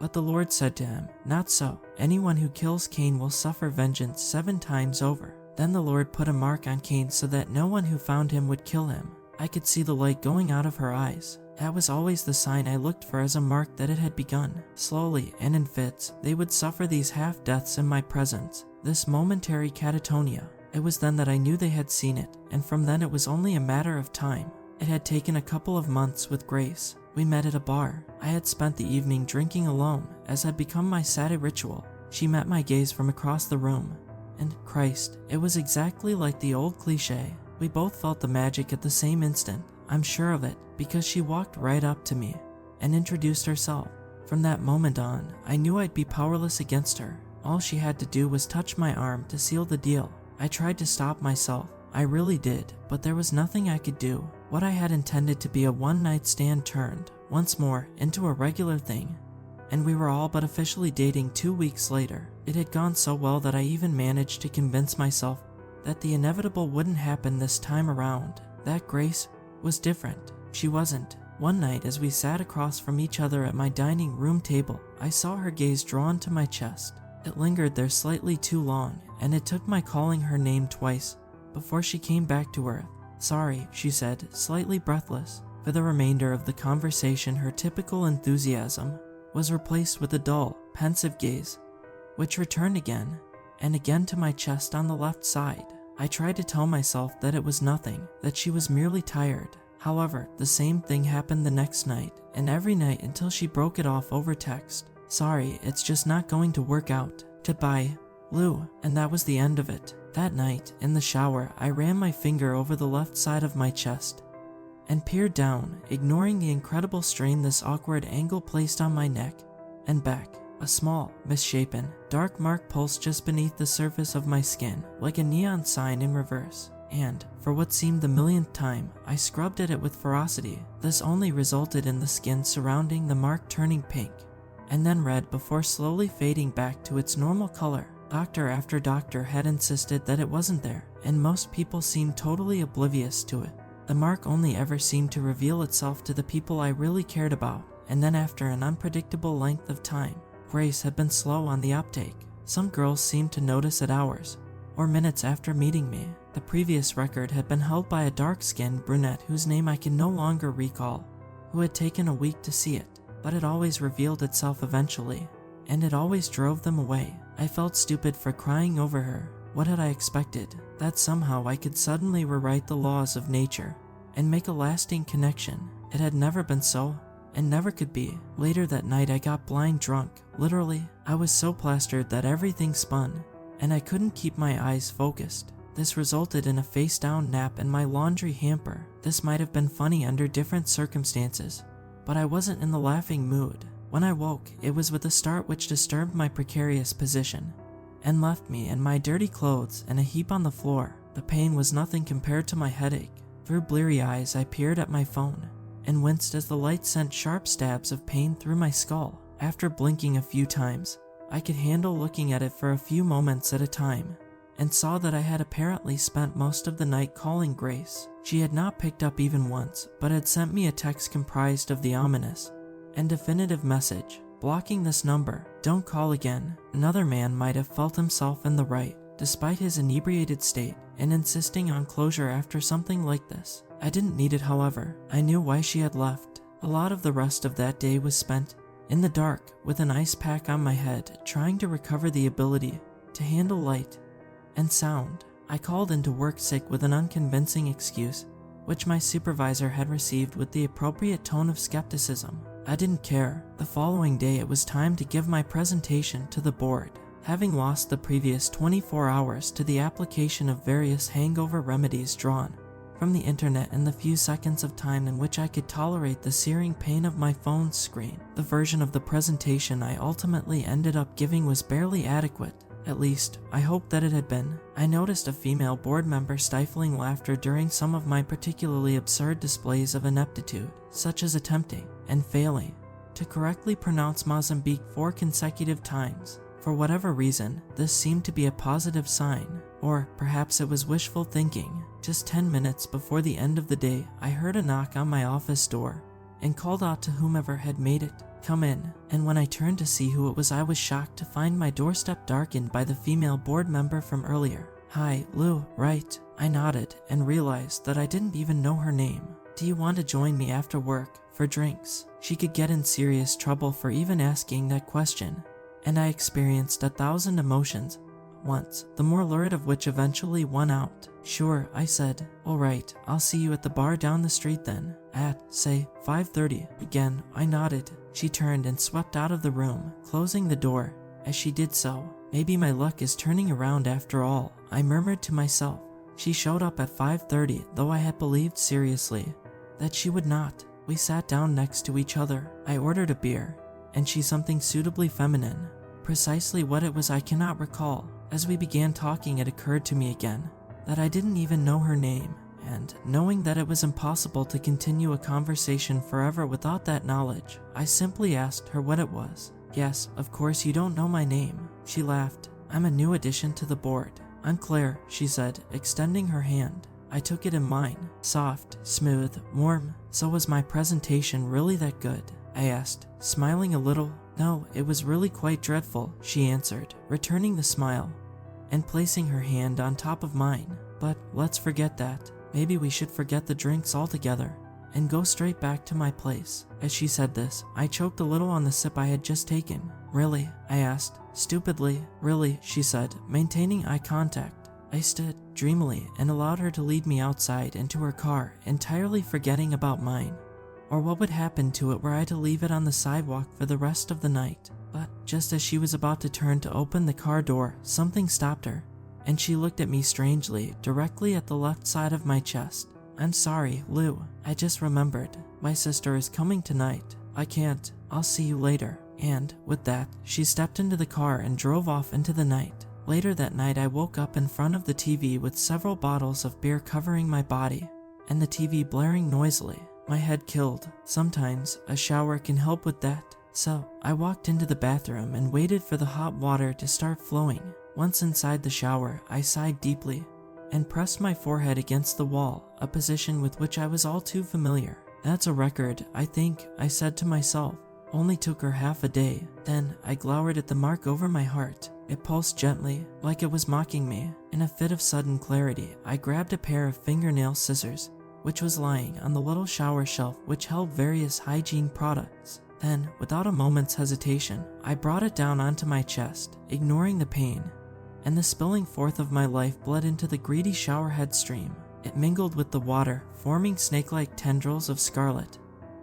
But the Lord said to him, "Not so. Anyone who kills Cain will suffer vengeance 7 times over." Then the Lord put a mark on Cain so that no one who found him would kill him. I could see the light going out of her eyes. That was always the sign I looked for as a mark that it had begun. Slowly and in fits, they would suffer these half-deaths in my presence, this momentary catatonia. It was then that I knew they had seen it, and from then it was only a matter of time. It had taken a couple of months with Grace. We met at a bar. I had spent the evening drinking alone, as had become my Saturday ritual. She met my gaze from across the room. And, Christ, it was exactly like the old cliche. We both felt the magic at the same instant. I'm sure of it, because she walked right up to me and introduced herself. From that moment on, I knew I'd be powerless against her. All she had to do was touch my arm to seal the deal. I tried to stop myself. I really did, but there was nothing I could do. What I had intended to be a one-night stand turned, once more, into a regular thing. And we were all but officially dating 2 weeks later. It had gone so well that I even managed to convince myself that the inevitable wouldn't happen this time around. That Grace was different. She wasn't. One night, as we sat across from each other at my dining room table, I saw her gaze drawn to my chest. It lingered there slightly too long, and it took my calling her name twice before she came back to earth. "Sorry," she said, slightly breathless. For the remainder of the conversation, her typical enthusiasm was replaced with a dull, pensive gaze, which returned again and again to my chest on the left side. I tried to tell myself that it was nothing, that she was merely tired. However, the same thing happened the next night, and every night until she broke it off over text. "Sorry, it's just not going to work out. Goodbye, Lou." And that was the end of it. That night, in the shower, I ran my finger over the left side of my chest and peered down, ignoring the incredible strain this awkward angle placed on my neck and back. A small, misshapen, dark mark pulsed just beneath the surface of my skin, like a neon sign in reverse. And, for what seemed the millionth time, I scrubbed at it with ferocity. This only resulted in the skin surrounding the mark turning pink, and then red before slowly fading back to its normal color. Doctor after doctor had insisted that it wasn't there, and most people seemed totally oblivious to it. The mark only ever seemed to reveal itself to the people I really cared about, and then after an unpredictable length of time. Grace had been slow on the uptake. Some girls seemed to notice it hours or minutes after meeting me. The previous record had been held by a dark-skinned brunette whose name I can no longer recall, who had taken a week to see it, but it always revealed itself eventually, and it always drove them away. I felt stupid for crying over her. What had I expected? That somehow I could suddenly rewrite the laws of nature and make a lasting connection. It had never been so, and never could be. Later that night I got blind drunk. Literally, I was so plastered that everything spun, and I couldn't keep my eyes focused. This resulted in a face-down nap in my laundry hamper. This might have been funny under different circumstances, but I wasn't in the laughing mood. When I woke, it was with a start which disturbed my precarious position and left me in my dirty clothes in a heap on the floor. The pain was nothing compared to my headache. Through bleary eyes, I peered at my phone and winced as the light sent sharp stabs of pain through my skull. After blinking a few times, I could handle looking at it for a few moments at a time, and saw that I had apparently spent most of the night calling Grace. She had not picked up even once, but had sent me a text comprised of the ominous and definitive message: "Blocking this number. Don't call again." Another man might have felt himself in the right, despite his inebriated state, in insisting on closure after something like this. I didn't need it, however. I knew why she had left. A lot of the rest of that day was spent in the dark, with an ice pack on my head, trying to recover the ability to handle light and sound. I called into work sick with an unconvincing excuse, which my supervisor had received with the appropriate tone of skepticism. I didn't care. The following day it was time to give my presentation to the board. Having lost the previous 24 hours to the application of various hangover remedies drawn from the internet in the few seconds of time in which I could tolerate the searing pain of my phone's screen, the version of the presentation I ultimately ended up giving was barely adequate. At least, I hoped that it had been. I noticed a female board member stifling laughter during some of my particularly absurd displays of ineptitude, such as attempting and failing to correctly pronounce Mozambique 4 consecutive times. For whatever reason, this seemed to be a positive sign, or perhaps it was wishful thinking. Just 10 minutes before the end of the day, I heard a knock on my office door and called out to whomever had made it. "Come in." And when I turned to see who it was, I was shocked to find my doorstep darkened by the female board member from earlier. "Hi, Lou, right?" I nodded and realized that I didn't even know her name. "Do you want to join me after work for drinks?" She could get in serious trouble for even asking that question, and I experienced 1,000 emotions once, the more lurid of which eventually won out. "Sure," I said. "All right, I'll see you at the bar down the street then, at, say, 5:30. Again, I nodded. She turned and swept out of the room, closing the door. As she did so, "Maybe my luck is turning around after all," I murmured to myself. She showed up at 5:30, though I had believed seriously that she would not. We sat down next to each other. I ordered a beer, and she something suitably feminine. Precisely what it was I cannot recall. As we began talking, it occurred to me again that I didn't even know her name, and knowing that it was impossible to continue a conversation forever without that knowledge, I simply asked her what it was. "Yes, of course you don't know my name." She laughed. "I'm a new addition to the board. I'm Claire," she said, extending her hand. I took it in mine. Soft, smooth, warm. "So was my presentation really that good?" I asked, smiling a little. "No, it was really quite dreadful," she answered, returning the smile and placing her hand on top of mine. "But let's forget that. Maybe we should forget the drinks altogether and go straight back to my place." As she said this, I choked a little on the sip I had just taken. "Really?" I asked, stupidly. "Really," she said, maintaining eye contact. I stood dreamily and allowed her to lead me outside into her car, entirely forgetting about mine, or what would happen to it were I to leave it on the sidewalk for the rest of the night. But just as she was about to turn to open the car door, something stopped her, and she looked at me strangely, directly at the left side of my chest. "I'm sorry, Lou. I just remembered. My sister is coming tonight. I can't. I'll see you later." And with that, she stepped into the car and drove off into the night. Later that night, I woke up in front of the TV with several bottles of beer covering my body, and the TV blaring noisily. My head killed. Sometimes a shower can help with that. So I walked into the bathroom and waited for the hot water to start flowing. Once inside the shower, I sighed deeply and pressed my forehead against the wall, a position with which I was all too familiar. "That's a record, I think," I said to myself. "Only took her half a day." Then I glowered at the mark over my heart. It pulsed gently, like it was mocking me. In a fit of sudden clarity, I grabbed a pair of fingernail scissors, which was lying on the little shower shelf which held various hygiene products. Then, without a moment's hesitation, I brought it down onto my chest, ignoring the pain, and the spilling forth of my life bled into the greedy showerhead stream. It mingled with the water, forming snake-like tendrils of scarlet,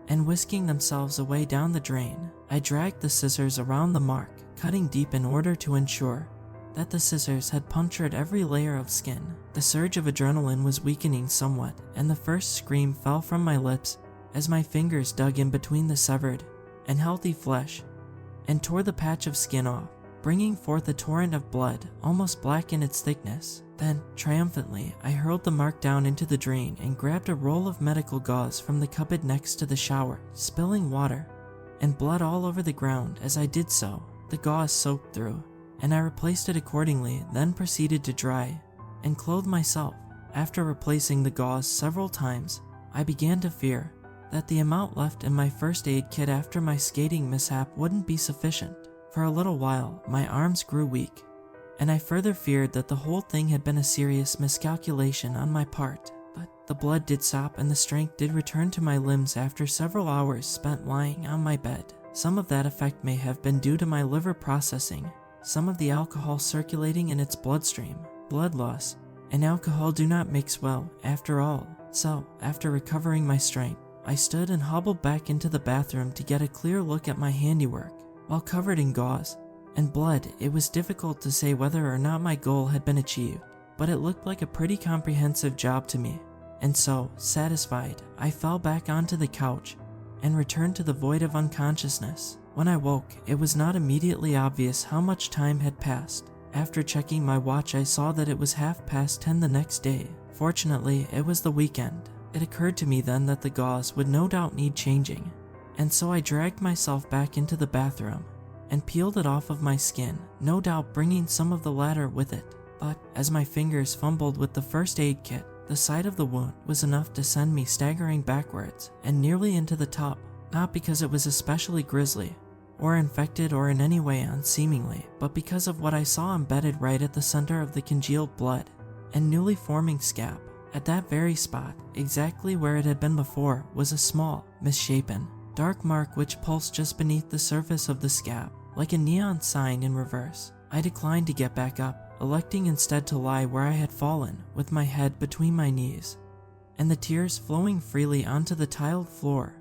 and whisking themselves away down the drain. I dragged the scissors around the mark, cutting deep in order to ensure that the scissors had punctured every layer of skin. The surge of adrenaline was weakening somewhat, and the first scream fell from my lips as my fingers dug in between the severed and healthy flesh and tore the patch of skin off, bringing forth a torrent of blood, almost black in its thickness. Then, triumphantly, I hurled the mark down into the drain and grabbed a roll of medical gauze from the cupboard next to the shower, spilling water and blood all over the ground. As I did so, the gauze soaked through, and I replaced it accordingly, then proceeded to dry and clothe myself. After replacing the gauze several times, I began to fear that the amount left in my first aid kit after my skating mishap wouldn't be sufficient. For a little while, my arms grew weak, and I further feared that the whole thing had been a serious miscalculation on my part. But the blood did stop and the strength did return to my limbs after several hours spent lying on my bed. Some of that effect may have been due to my liver processing some of the alcohol circulating in its bloodstream. Blood loss and alcohol do not mix well, after all. So, after recovering my strength, I stood and hobbled back into the bathroom to get a clear look at my handiwork. While covered in gauze and blood, it was difficult to say whether or not my goal had been achieved, but it looked like a pretty comprehensive job to me. And so, satisfied, I fell back onto the couch and returned to the void of unconsciousness. When I woke, it was not immediately obvious how much time had passed. After checking my watch, I saw that it was 10:30 the next day. Fortunately, it was the weekend. It occurred to me then that the gauze would no doubt need changing, and so I dragged myself back into the bathroom and peeled it off of my skin, no doubt bringing some of the latter with it. But as my fingers fumbled with the first aid kit, the sight of the wound was enough to send me staggering backwards and nearly into the tub. not because it was especially grisly, or infected or in any way unseemingly, but because of what I saw embedded right at the center of the congealed blood and newly forming scab. At that very spot, exactly where it had been before, was a small, misshapen, dark mark which pulsed just beneath the surface of the scab, like a neon sign in reverse. I declined to get back up, electing instead to lie where I had fallen, with my head between my knees, and the tears flowing freely onto the tiled floor